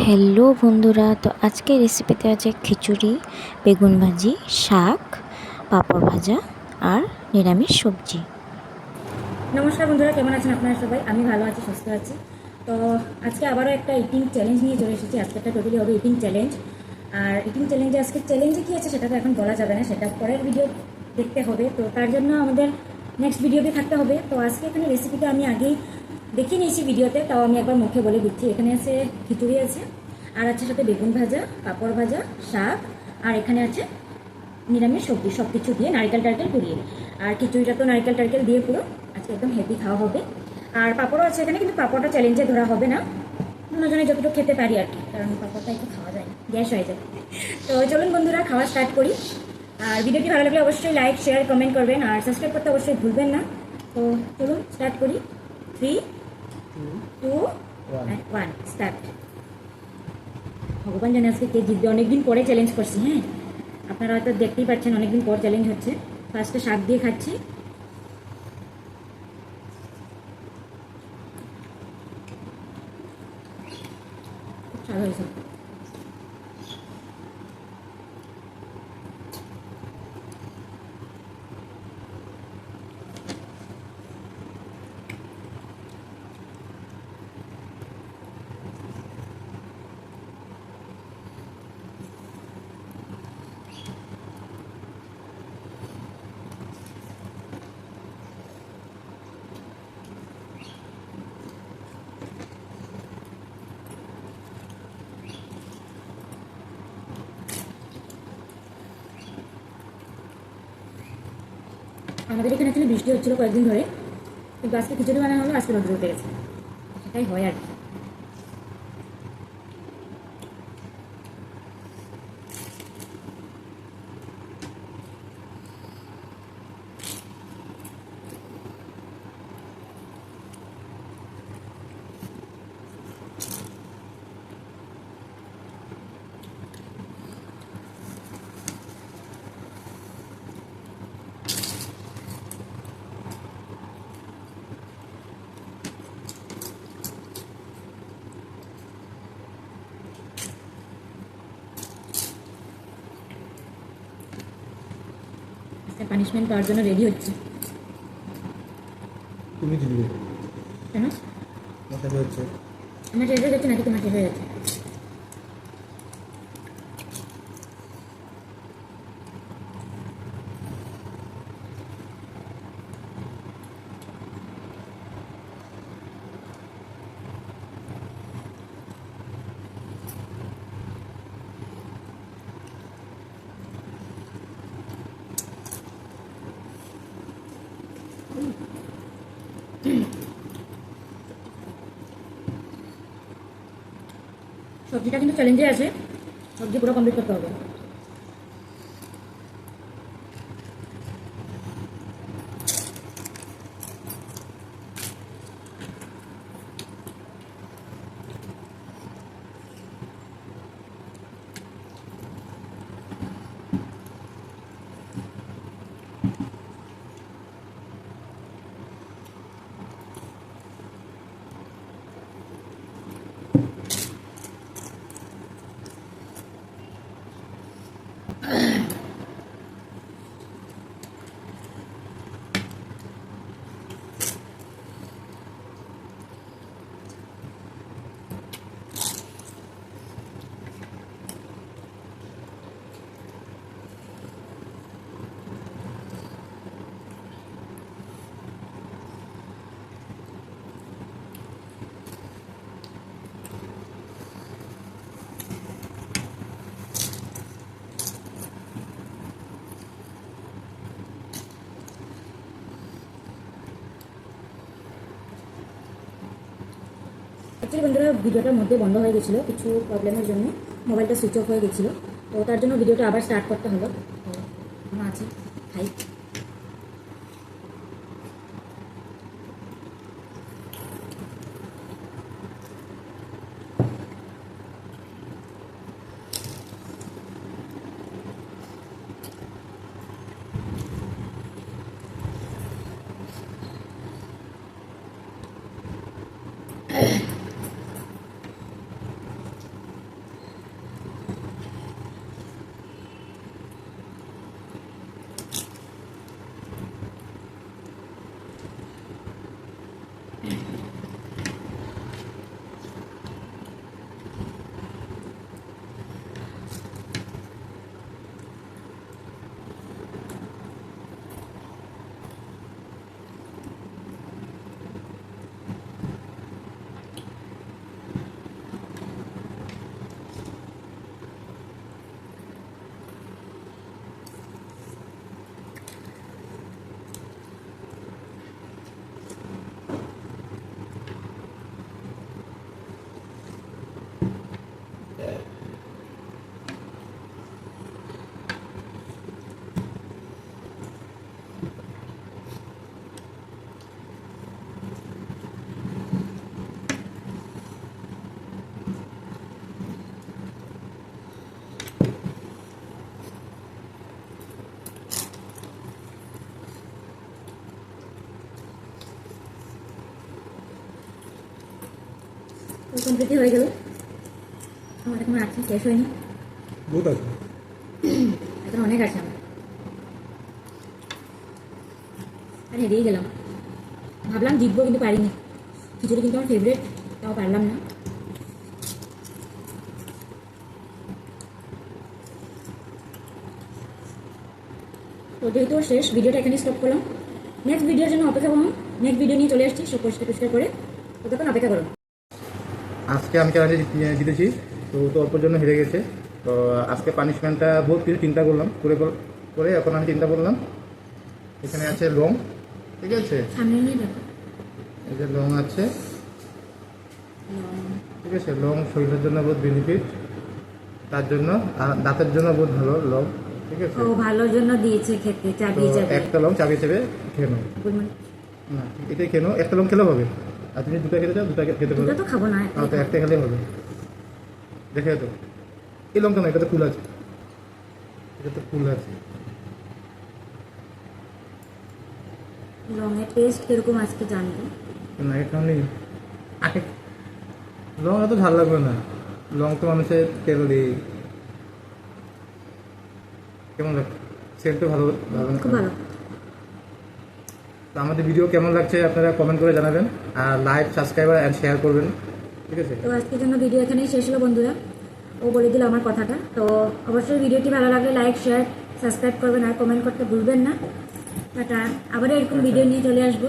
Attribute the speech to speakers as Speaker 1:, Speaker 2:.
Speaker 1: Hello বন্ধুরা, তো আজকে রেসিপিতে আছে খিচুড়ি, বেগুন ভাজি, শাক, পাঁপড় ভাজা আর নিরামিষ সবজি।
Speaker 2: নমস্কার বন্ধুরা, কেমন আছেন আপনারা সবাই? আমি ভালো আছি, সুস্থ আছি। তো আজকে আবারও একটা ইটিং চ্যালেঞ্জ নিয়ে চলে এসেছি। আজকে একটা টোটালি হবে ইটিং চ্যালেঞ্জ। আর ইটিং চ্যালেঞ্জে আজকে চ্যালেঞ্জে কী আছে সেটা তো এখন বলা যাবে না, সেটা পরের ভিডিও দেখতে হবে। তো তার জন্য আমাদের নেক্সট ভিডিওতে থাকতে হবে। তো আজকে এখানে রেসিপিটা আমি আগেই দেখিয়ে নিয়েছি ভিডিওতে, তাও আমি একবার মুখে বলে দিচ্ছি। এখানে আছে খিচুড়ি আছে, আর আছে সাথে বেগুন ভাজা, পাঁপড় ভাজা, শাক, আর এখানে আছে নিরামিষ সবজি, সব কিছু দিয়ে নারকেল টারকেল পুড়িয়ে। আর খিচুড়িটা তো নারকেল টারকেল দিয়ে পুরো আজকে একদম হেভি খাওয়া হবে। আর পাঁপড়ও আছে এখানে, কিন্তু পাঁপড়টা চ্যালেঞ্জে ধরা হবে না, দুজনে যতটুকু খেতে পারি আর কি, কারণ পাঁপড়টা একটু খাওয়া যায় না, গ্যাস হয়ে যায়। তো চলুন বন্ধুরা, খাওয়া স্টার্ট করি। আর ভিডিওটি ভালো লাগলে অবশ্যই লাইক, শেয়ার, কমেন্ট করবেন, আর সাবস্ক্রাইব করতে অবশ্যই ভুলবেন না। তো চলুন স্টার্ট করি। 3, 2, 1 স্টার্ট। ভগবান জানে আজকে কে জিতবে। অনেকদিন পরে চ্যালেঞ্জ করছি। হ্যাঁ, আপনারা হয়তো দেখতেই পাচ্ছেন অনেকদিন পর চ্যালেঞ্জ হচ্ছে। ফার্স্টে শাক দিয়ে খাচ্ছি। খুব স্বাদ হয়েছে। আমাদের এখানে actually বৃষ্টি হচ্ছিল কয়েকদিন ধরে, কিন্তু আজকে খিচুড়ি বানানো হলো, আজকে রোদ উঠে গেছে। সেটাই হয় আর কি। আজকে পানিশমেন্ট পাওয়ার জন্য রেডি হচ্ছে।
Speaker 3: তুমি কি দিবে?
Speaker 2: কেন?
Speaker 3: মাথা হচ্ছে।
Speaker 2: আমার শেষ হয়ে যাচ্ছে নাকি তোমার শেষ হয়ে যাচ্ছে? সবজিটা কিন্তু চ্যালেঞ্জে আছে, সবজি পুরো কমপ্লিট করতে হবে। অ্যাকচুয়ালি বন্ধুরা, ভিডিওটার মধ্যে বন্ধ হয়ে গেছিলো কিছু প্রবলেমের জন্য, মোবাইলটা সুইচ অফ হয়ে গেছিলো। তো তার জন্য ভিডিওটা আবার স্টার্ট করতে হলো। তো এখনো আছে, খাই। কমপ্লিটই হয়ে গেল। আমার এখন আছে, শেষ হয়নি,
Speaker 3: বহুত আছে।
Speaker 2: এখন অনেক আছে আমার। আর হেরিয়ে গেলাম, ভাবলাম জিতবো কিন্তু পারিনি। খিচুড়ি কিন্তু আমার ফেভারিট, তাও পারলাম না। তো যেহেতু শেষ, ভিডিওটা এখানে স্টপ করলাম। নেক্সট ভিডিওর জন্য অপেক্ষা করুন। নেক্সট ভিডিও নিয়ে চলে আসছি, সব পরিষ্কার করে। ততক্ষণ অপেক্ষা করুন।
Speaker 3: আজকে আমি চ্যালেঞ্জে জিতেছি, তো তো অল্পর জন্য হেরে গেছে। তো আজকে পানিশমেন্টটা বহুত কিছু চিন্তা করলাম, করে এখন আমি চিন্তা করলাম। এখানে আছে লং, ঠিক আছে,
Speaker 2: সামনে নিয়ে দেখো।
Speaker 3: এই যে লং আছে, ঠিক আছে। লং শরীরের জন্য বহুত বেনিফিট, তার জন্য আর দাঁতের জন্য বহুত ভালো লং, ঠিক আছে।
Speaker 2: ও ভালোর জন্য দিয়েছে খেতে,
Speaker 3: তো
Speaker 2: চাবিয়ে যাবে।
Speaker 3: একটা লং চাবি হিসেবে খেয়ে নাও। না, এটাই খেয়ে নাও। একটা লং খেলেও হবে, আর তুমি দুটা খেতে চাও দুটা খেতে পারো।
Speaker 2: দুটো তো খাবো না,
Speaker 3: তো একটা খেলেই হবে। দেখে তো এই লঙ্কা না, এটা তো ফুল আছে, এটা তো ফুল আছে।
Speaker 2: লংয়ের টেস্ট কিরকম আজকে জানবো।
Speaker 3: না এটা নেই আগে, লং এত ঝাল লাগবে না। লং তো মানুষের ক্যালোরি। কেমন লাগছে? সেন্টও ভালো ভালো না?
Speaker 2: খুব ভালো।
Speaker 3: তো আমাদের ভিডিও কেমন লাগছে আপনারা কমেন্ট করে জানাবেন, আর লাইক সাবস্ক্রাইবার অ্যান্ড শেয়ার করবেন, ঠিক আছে।
Speaker 2: তো আজকের জন্য ভিডিও এখানেই শেষ হলো বন্ধুরা। ও বলে দিল আমার কথাটা। তো অবশ্যই ভিডিওটি ভালো লাগলে লাইক শেয়ার সাবস্ক্রাইব করবেন, আর কমেন্ট করতে ভুলবেন না। টাটা, আবারও এরকম ভিডিও নিয়ে চলে আসবো।